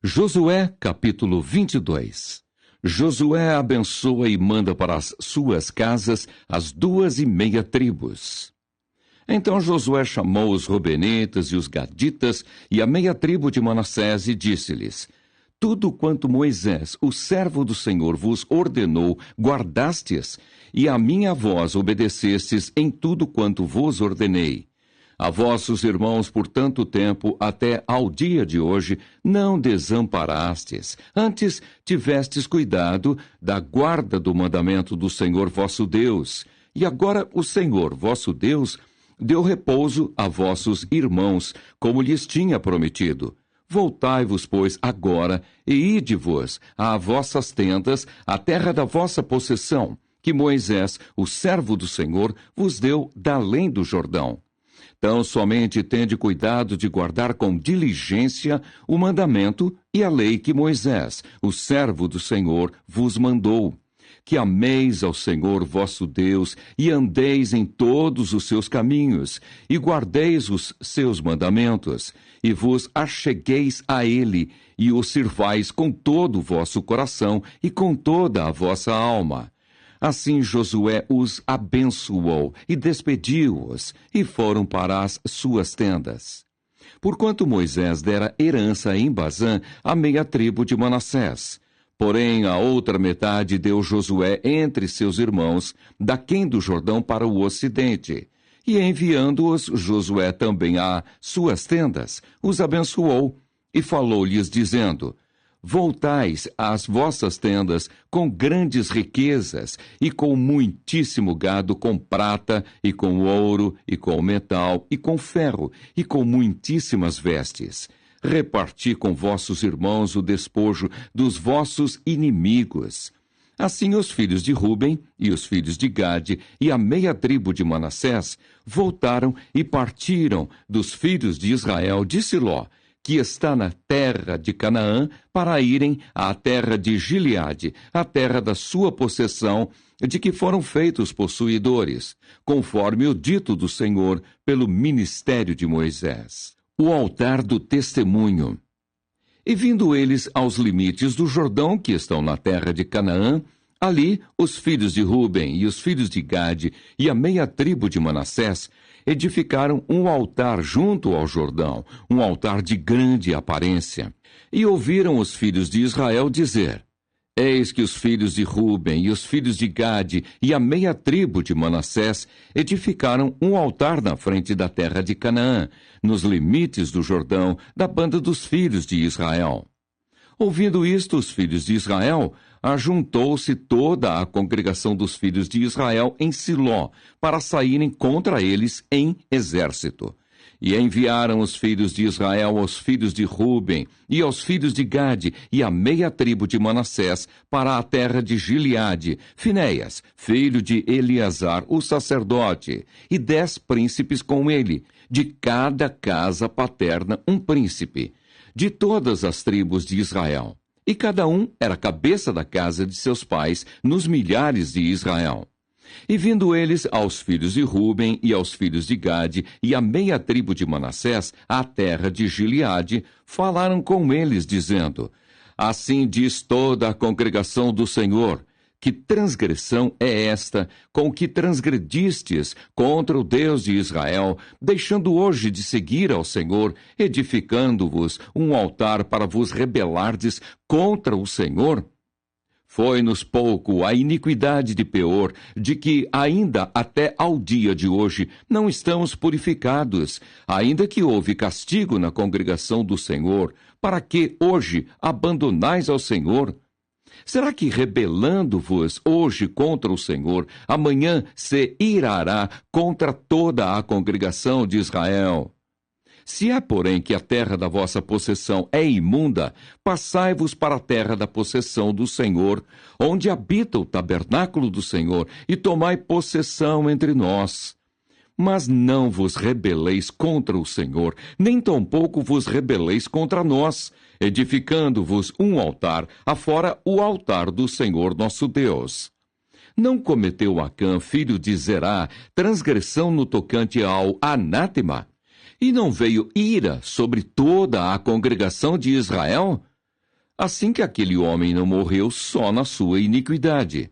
Josué, capítulo 22. Josué abençoa e manda para as suas casas as 2,5 tribos. Então Josué chamou os Rubenitas e os Gaditas e a meia tribo de Manassés e disse-lhes: Tudo quanto Moisés, o servo do Senhor, vos ordenou, guardastes, e a minha voz obedecestes em tudo quanto vos ordenei. A vossos irmãos por tanto tempo, até ao dia de hoje, não desamparastes. Antes tivestes cuidado da guarda do mandamento do Senhor vosso Deus. E agora o Senhor vosso Deus deu repouso a vossos irmãos, como lhes tinha prometido. Voltai-vos, pois, agora, e ide-vos a vossas tendas, à terra da vossa possessão, que Moisés, o servo do Senhor, vos deu da além do Jordão. Tão somente tende cuidado de guardar com diligência o mandamento e a lei que Moisés, o servo do Senhor, vos mandou. Que ameis ao Senhor vosso Deus e andeis em todos os seus caminhos, e guardeis os seus mandamentos, e vos achegueis a ele, e o sirvais com todo o vosso coração e com toda a vossa alma. Assim Josué os abençoou e despediu-os, e foram para as suas tendas. Porquanto Moisés dera herança em Bazã à meia tribo de Manassés. Porém, a outra metade deu Josué entre seus irmãos, daquém do Jordão para o ocidente. E enviando-os Josué também a suas tendas, os abençoou, e falou-lhes, dizendo: Voltais às vossas tendas com grandes riquezas, e com muitíssimo gado, com prata, e com ouro, e com metal, e com ferro, e com muitíssimas vestes. Reparti com vossos irmãos o despojo dos vossos inimigos. Assim os filhos de Ruben e os filhos de Gade e a meia tribo de Manassés voltaram e partiram dos filhos de Israel de Siló, que está na terra de Canaã, para irem à terra de Gileade, a terra da sua possessão, de que foram feitos possuidores, conforme o dito do Senhor pelo ministério de Moisés. O altar do testemunho. E vindo eles aos limites do Jordão, que estão na terra de Canaã, ali os filhos de Ruben e os filhos de Gade e a meia tribo de Manassés edificaram um altar junto ao Jordão, um altar de grande aparência. E ouviram os filhos de Israel dizer: Eis que os filhos de Ruben e os filhos de Gade e a meia tribo de Manassés edificaram um altar na frente da terra de Canaã, nos limites do Jordão, da banda dos filhos de Israel. Ouvindo isto, os filhos de Israel, ajuntou-se toda a congregação dos filhos de Israel em Siló, para saírem contra eles em exército. E enviaram os filhos de Israel aos filhos de Ruben e aos filhos de Gade e a meia tribo de Manassés para a terra de Gileade, Finéias, filho de Eleazar, o sacerdote, e 10 príncipes com ele, de cada casa paterna um príncipe, de todas as tribos de Israel. E cada um era cabeça da casa de seus pais nos milhares de Israel. E vindo eles aos filhos de Ruben e aos filhos de Gade e a meia tribo de Manassés, à terra de Gileade, falaram com eles, dizendo: Assim diz toda a congregação do Senhor: Que transgressão é esta com que transgredistes contra o Deus de Israel, deixando hoje de seguir ao Senhor, edificando-vos um altar para vos rebelardes contra o Senhor? Foi-nos pouco a iniquidade de Peor, de que ainda até ao dia de hoje não estamos purificados, ainda que houve castigo na congregação do Senhor, para que hoje abandonais ao Senhor? Será que rebelando-vos hoje contra o Senhor, amanhã se irará contra toda a congregação de Israel? Se é, porém, que a terra da vossa possessão é imunda, passai-vos para a terra da possessão do Senhor, onde habita o tabernáculo do Senhor, e tomai possessão entre nós. Mas não vos rebeleis contra o Senhor, nem tampouco vos rebeleis contra nós, edificando-vos um altar, afora o altar do Senhor nosso Deus. Não cometeu Acã, filho de Zerá, transgressão no tocante ao anátema? E não veio ira sobre toda a congregação de Israel? assim que aquele homem não morreu só na sua iniquidade.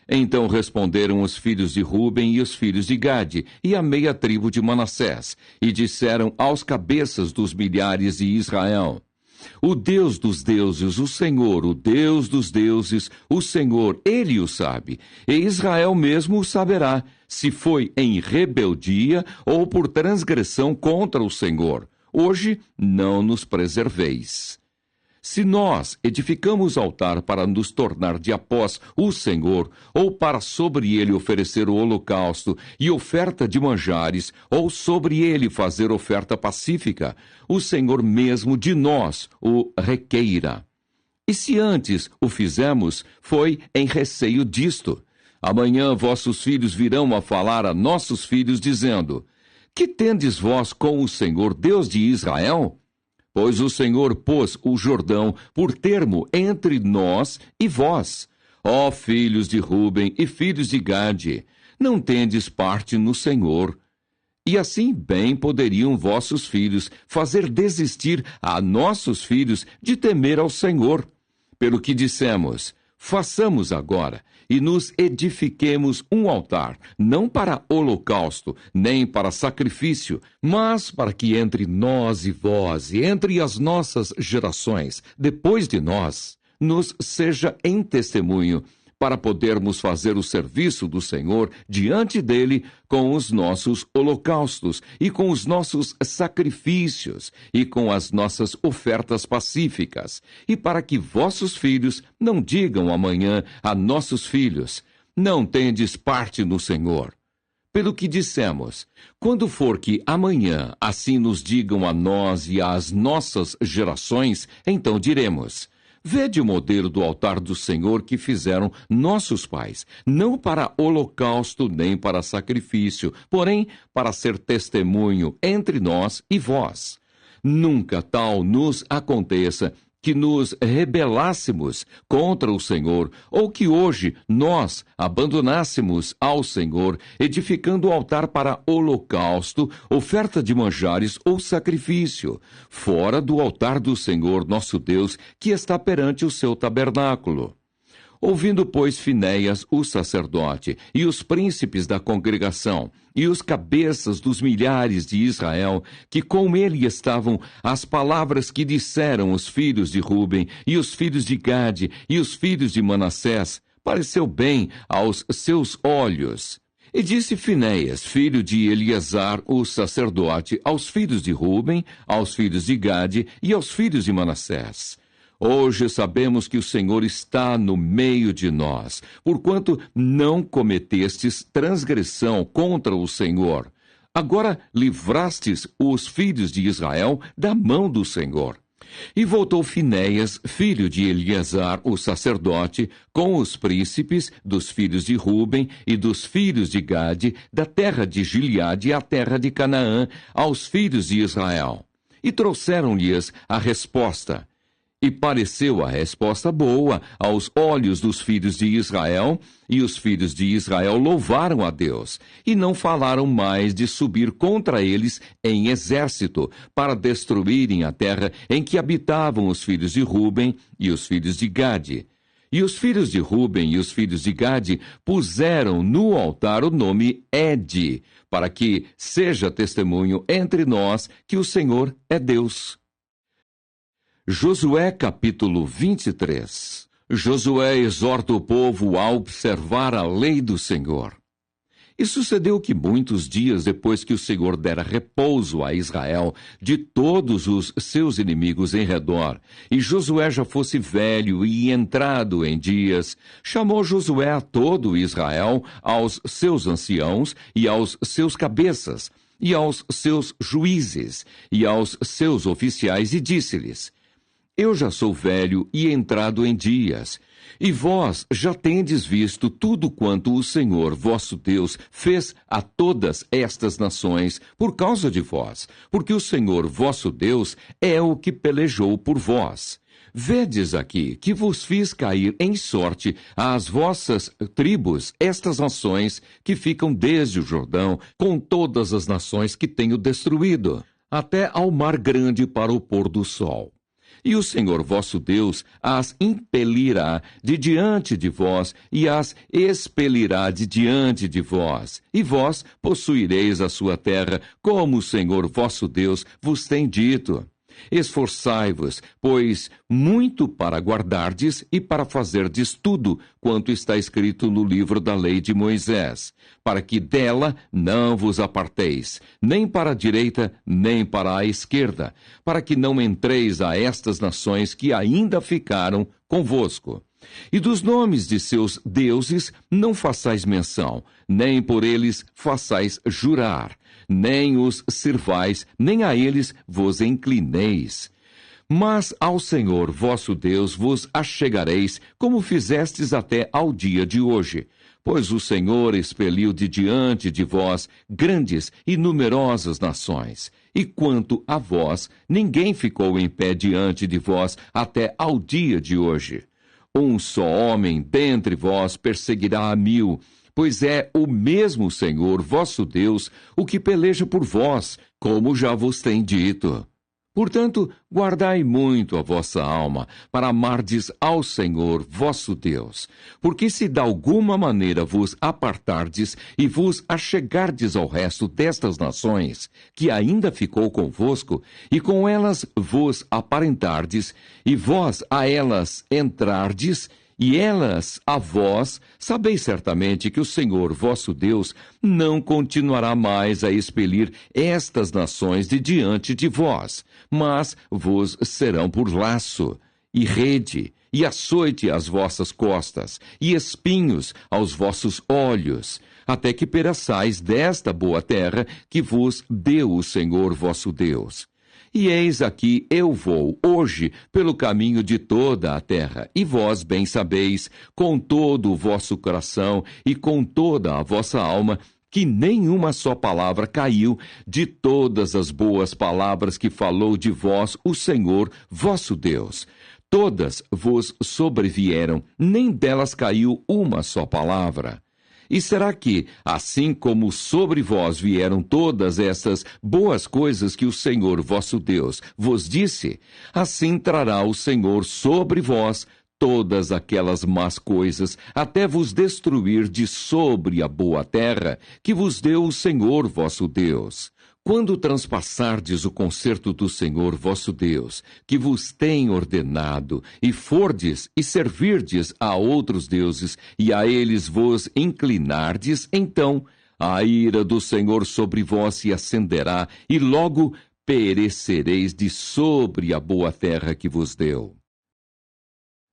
Então responderam os filhos de Ruben e os filhos de Gade, e a meia tribo de Manassés, e disseram aos cabeças dos milhares de Israel: O Deus dos deuses, o Senhor, o Deus dos deuses, o Senhor, Ele o sabe, e Israel mesmo o saberá, se foi em rebeldia ou por transgressão contra o Senhor. Hoje não nos preserveis. Se nós edificamos altar para nos tornar de após o Senhor, ou para sobre ele oferecer o holocausto e oferta de manjares, ou sobre ele fazer oferta pacífica, o Senhor mesmo de nós o requeira. E se antes o fizemos, foi em receio disto. Amanhã vossos filhos virão a falar a nossos filhos, dizendo: Que tendes vós com o Senhor, Deus de Israel? Pois o Senhor pôs o Jordão por termo entre nós e vós. Ó filhos de Ruben e filhos de Gade, não tendes parte no Senhor. E assim bem poderiam vossos filhos fazer desistir a nossos filhos de temer ao Senhor. Pelo que dissemos: façamos agora e nos edifiquemos um altar, não para holocausto, nem para sacrifício, mas para que entre nós e vós, e entre as nossas gerações, depois de nós, nos seja em testemunho, para podermos fazer o serviço do Senhor diante dele com os nossos holocaustos e com os nossos sacrifícios e com as nossas ofertas pacíficas, e para que vossos filhos não digam amanhã a nossos filhos: não tendes parte no Senhor. Pelo que dissemos: quando for que amanhã assim nos digam a nós e às nossas gerações, então diremos: vede o modelo do altar do Senhor que fizeram nossos pais, não para holocausto nem para sacrifício, porém para ser testemunho entre nós e vós. Nunca tal nos aconteça que nos rebelássemos contra o Senhor, ou que hoje nós abandonássemos ao Senhor, edificando o altar para holocausto, oferta de manjares ou sacrifício, fora do altar do Senhor nosso Deus, que está perante o seu tabernáculo. Ouvindo, pois, Finéias, o sacerdote, e os príncipes da congregação, e os cabeças dos milhares de Israel, que com ele estavam, as palavras que disseram os filhos de Ruben, e os filhos de Gade, e os filhos de Manassés, pareceu bem aos seus olhos. E disse Finéias, filho de Eleazar, o sacerdote, aos filhos de Ruben, aos filhos de Gade e aos filhos de Manassés: Hoje sabemos que o Senhor está no meio de nós, porquanto não cometestes transgressão contra o Senhor. Agora livrastes os filhos de Israel da mão do Senhor. E voltou Finéias, filho de Eleazar, o sacerdote, com os príncipes dos filhos de Ruben e dos filhos de Gade, da terra de Gileade à terra de Canaã, aos filhos de Israel. E trouxeram-lhes a resposta. E pareceu a resposta boa aos olhos dos filhos de Israel, e os filhos de Israel louvaram a Deus, e não falaram mais de subir contra eles em exército, para destruírem a terra em que habitavam os filhos de Ruben e os filhos de Gade. E os filhos de Ruben e os filhos de Gade puseram no altar o nome Ede, para que seja testemunho entre nós que o Senhor é Deus. Josué capítulo 23. Josué exorta o povo a observar a lei do Senhor. E sucedeu que muitos dias depois que o Senhor dera repouso a Israel de todos os seus inimigos em redor, e Josué já fosse velho e entrado em dias, chamou Josué a todo Israel, aos seus anciãos e aos seus cabeças, e aos seus juízes, e aos seus oficiais, e disse-lhes: Eu já sou velho e entrado em dias, e vós já tendes visto tudo quanto o Senhor vosso Deus fez a todas estas nações por causa de vós, porque o Senhor vosso Deus é o que pelejou por vós. Vedes aqui que vos fiz cair em sorte às vossas tribos estas nações que ficam desde o Jordão, com todas as nações que tenho destruído, até ao mar grande para o pôr do sol. E o Senhor vosso Deus as impelirá de diante de vós e as expelirá de diante de vós. E vós possuireis a sua terra, como o Senhor vosso Deus vos tem dito. Esforçai-vos, pois, muito para guardardes e para fazerdes tudo quanto está escrito no livro da lei de Moisés, para que dela não vos aparteis, nem para a direita, nem para a esquerda, para que não entreis a estas nações que ainda ficaram convosco. E dos nomes de seus deuses não façais menção, nem por eles façais jurar, nem os sirvais, nem a eles vos inclineis. Mas ao Senhor vosso Deus vos achegareis, como fizestes até ao dia de hoje. Pois o Senhor expeliu de diante de vós grandes e numerosas nações. E quanto a vós, ninguém ficou em pé diante de vós até ao dia de hoje. Um só homem dentre vós perseguirá a 1000, pois é o mesmo Senhor vosso Deus o que peleja por vós, como já vos tem dito. Portanto, guardai muito a vossa alma, para amardes ao Senhor vosso Deus. Porque se de alguma maneira vos apartardes e vos achegardes ao resto destas nações, que ainda ficou convosco, e com elas vos aparentardes, e vós a elas entrardes, e elas a vós, sabeis certamente que o Senhor vosso Deus não continuará mais a expelir estas nações de diante de vós, mas vos serão por laço, e rede, e açoite às vossas costas, e espinhos aos vossos olhos, até que pereçais desta boa terra que vos deu o Senhor vosso Deus. E eis aqui eu vou hoje pelo caminho de toda a terra, e vós bem sabeis, com todo o vosso coração e com toda a vossa alma, que nenhuma só palavra caiu de todas as boas palavras que falou de vós o Senhor vosso Deus. Todas vos sobrevieram, nem delas caiu uma só palavra. E será que, assim como sobre vós vieram todas essas boas coisas que o Senhor vosso Deus vos disse, assim trará o Senhor sobre vós todas aquelas más coisas, até vos destruir de sobre a boa terra que vos deu o Senhor vosso Deus. Quando transpassardes o concerto do Senhor vosso Deus, que vos tem ordenado, e fordes e servirdes a outros deuses, e a eles vos inclinardes, então a ira do Senhor sobre vós se acenderá, e logo perecereis de sobre a boa terra que vos deu.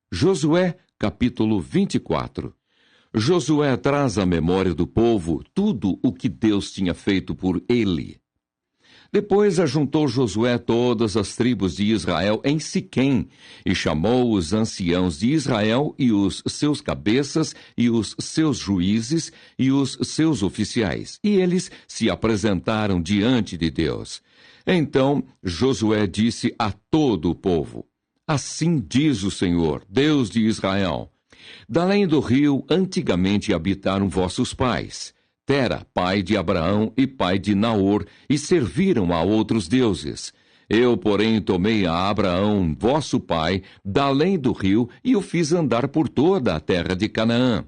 Josué, capítulo 24. Josué traz à memória do povo tudo o que Deus tinha feito por ele. Depois ajuntou Josué todas as tribos de Israel em Siquém, e chamou os anciãos de Israel e os seus cabeças, e os seus juízes, e os seus oficiais. E eles se apresentaram diante de Deus. Então Josué disse a todo o povo: Assim diz o Senhor, Deus de Israel: Da além do rio antigamente habitaram vossos pais, Tera, pai de Abraão e pai de Naor, e serviram a outros deuses. Eu, porém, tomei a Abraão, vosso pai, da além do rio, e o fiz andar por toda a terra de Canaã.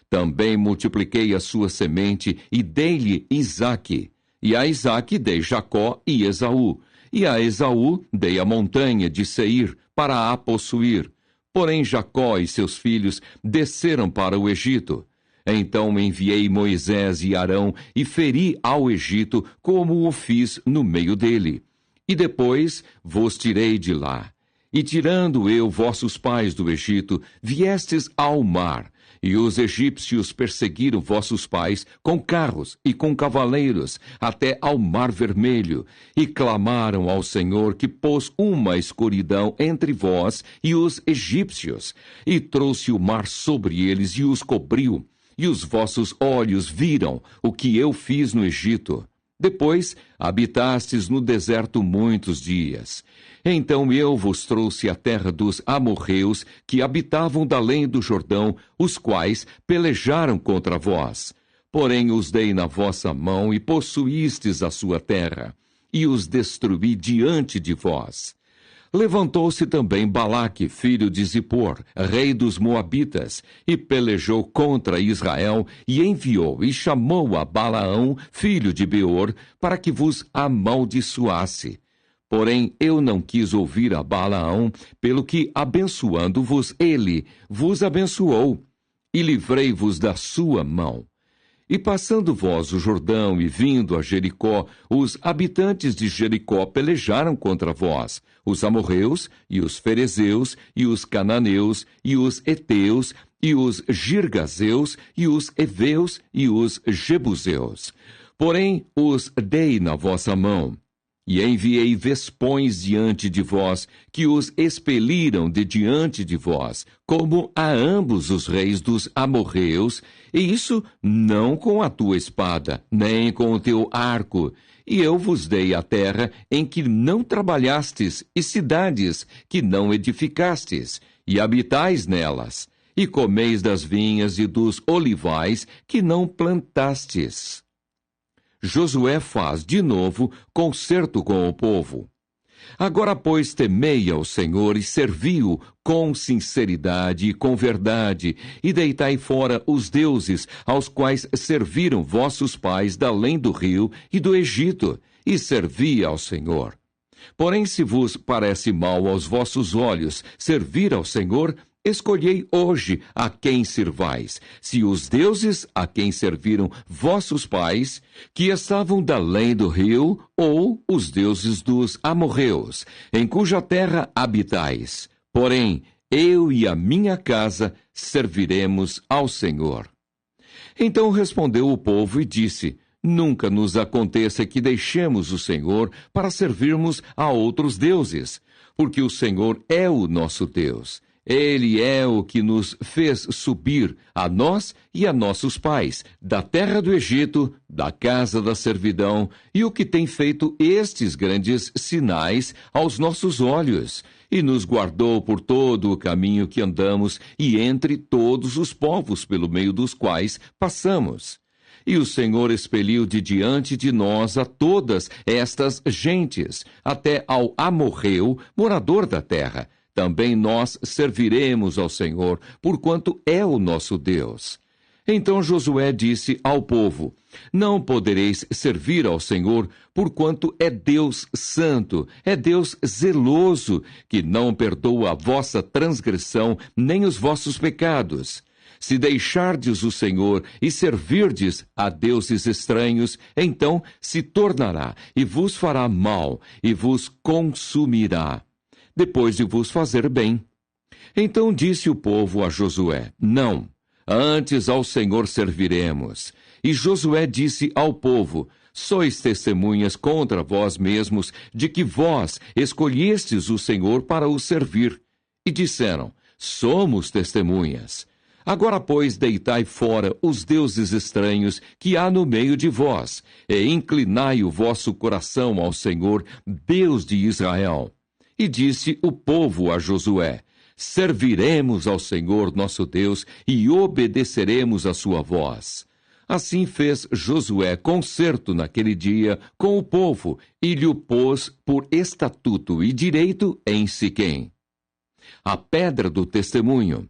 Também multipliquei a sua semente, e dei-lhe Isaque. E a Isaque dei Jacó e Esaú. E a Esaú dei a montanha de Seir, para a possuir. Porém Jacó e seus filhos desceram para o Egito. Então enviei Moisés e Arão e feri ao Egito, como o fiz no meio dele. E depois vos tirei de lá. E tirando eu vossos pais do Egito, viestes ao mar, e os egípcios perseguiram vossos pais com carros e com cavaleiros, até ao mar vermelho, e clamaram ao Senhor, que pôs uma escuridão entre vós e os egípcios, e trouxe o mar sobre eles e os cobriu. E os vossos olhos viram o que eu fiz no Egito. Depois habitastes no deserto muitos dias. Então eu vos trouxe a terra dos amorreus, que habitavam da além do Jordão, os quais pelejaram contra vós. Porém os dei na vossa mão, e possuístes a sua terra, e os destruí diante de vós. Levantou-se também Balaque, filho de Zippor, rei dos Moabitas, e pelejou contra Israel, e enviou e chamou a Balaão, filho de Beor, para que vos amaldiçoasse. Porém, eu não quis ouvir a Balaão, pelo que, abençoando-vos ele, vos abençoou, e livrei-vos da sua mão. E passando vós o Jordão e vindo a Jericó, os habitantes de Jericó pelejaram contra vós, os amorreus, e os ferezeus, e os cananeus, e os heteus, e os girgazeus, e os heveus, e os jebuseus. Porém, os dei na vossa mão. E enviei vespões diante de vós, que os expeliram de diante de vós, como a ambos os reis dos amorreus, e isso não com a tua espada, nem com o teu arco. E eu vos dei a terra em que não trabalhastes, e cidades que não edificastes, e habitais nelas, e comeis das vinhas e dos olivais que não plantastes. Josué faz, de novo, concerto com o povo. Agora, pois, temei ao Senhor e servi-o com sinceridade e com verdade, e deitai fora os deuses aos quais serviram vossos pais da além do rio e do Egito, e servi ao Senhor. Porém, se vos parece mal aos vossos olhos servir ao Senhor, escolhei hoje a quem sirvais, se os deuses a quem serviram vossos pais, que estavam da além do rio, ou os deuses dos amorreus, em cuja terra habitais. Porém, eu e a minha casa serviremos ao Senhor. Então respondeu o povo e disse: Nunca nos aconteça que deixemos o Senhor para servirmos a outros deuses, porque o Senhor é o nosso Deus. Ele é o que nos fez subir, a nós e a nossos pais, da terra do Egito, da casa da servidão, e o que tem feito estes grandes sinais aos nossos olhos, e nos guardou por todo o caminho que andamos e entre todos os povos pelo meio dos quais passamos. E o Senhor expeliu de diante de nós a todas estas gentes, até ao amorreu, morador da terra. Também nós serviremos ao Senhor, porquanto é o nosso Deus. Então Josué disse ao povo: Não podereis servir ao Senhor, porquanto é Deus santo, é Deus zeloso, que não perdoa a vossa transgressão nem os vossos pecados. Se deixardes o Senhor e servirdes a deuses estranhos, então se tornará e vos fará mal e vos consumirá, depois de vos fazer bem. Então disse o povo a Josué: Não, antes ao Senhor serviremos. E Josué disse ao povo: Sois testemunhas contra vós mesmos de que vós escolhestes o Senhor para o servir. E disseram: Somos testemunhas. Agora, pois, deitai fora os deuses estranhos que há no meio de vós, e inclinai o vosso coração ao Senhor, Deus de Israel. E disse o povo a Josué: Serviremos ao Senhor nosso Deus e obedeceremos a sua voz. Assim fez Josué concerto naquele dia com o povo e lhe pôs por estatuto e direito em Siquém. A pedra do testemunho.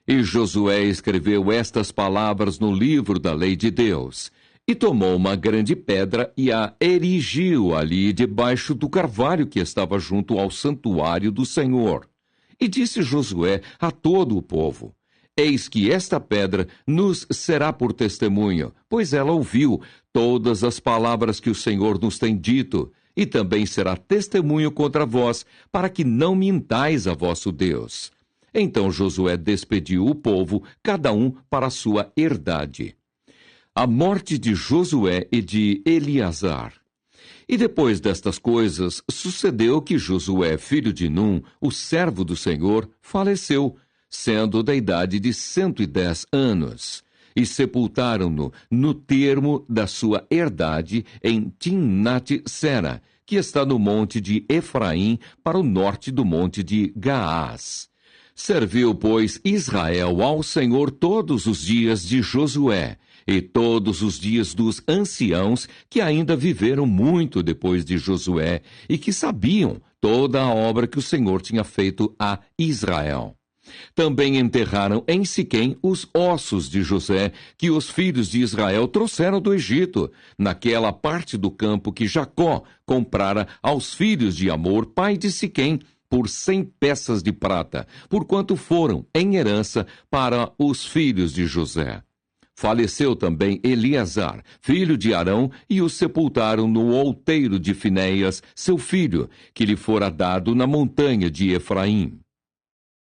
E Josué escreveu estas palavras no livro da lei de Deus. E tomou uma grande pedra e a erigiu ali debaixo do carvalho que estava junto ao santuário do Senhor. E disse Josué a todo o povo: Eis que esta pedra nos será por testemunho, pois ela ouviu todas as palavras que o Senhor nos tem dito, e também será testemunho contra vós, para que não mintais a vosso Deus. Então Josué despediu o povo, cada um para a sua herdade. A morte de Josué e de Eleazar. E depois destas coisas, sucedeu que Josué, filho de Num, o servo do Senhor, faleceu, sendo da idade de 110 anos. E sepultaram-no no termo da sua herdade em Timnat-Sera, que está no monte de Efraim, para o norte do monte de Gaás. Serviu, pois, Israel ao Senhor todos os dias de Josué, e todos os dias dos anciãos que ainda viveram muito depois de Josué, e que sabiam toda a obra que o Senhor tinha feito a Israel. Também enterraram em Siquém os ossos de José, que os filhos de Israel trouxeram do Egito, naquela parte do campo que Jacó comprara aos filhos de Amor, pai de Siquém, por 100 peças de prata, porquanto foram em herança para os filhos de José. Faleceu também Eleazar, filho de Arão, e o sepultaram no outeiro de Finéias, seu filho, que lhe fora dado na montanha de Efraim.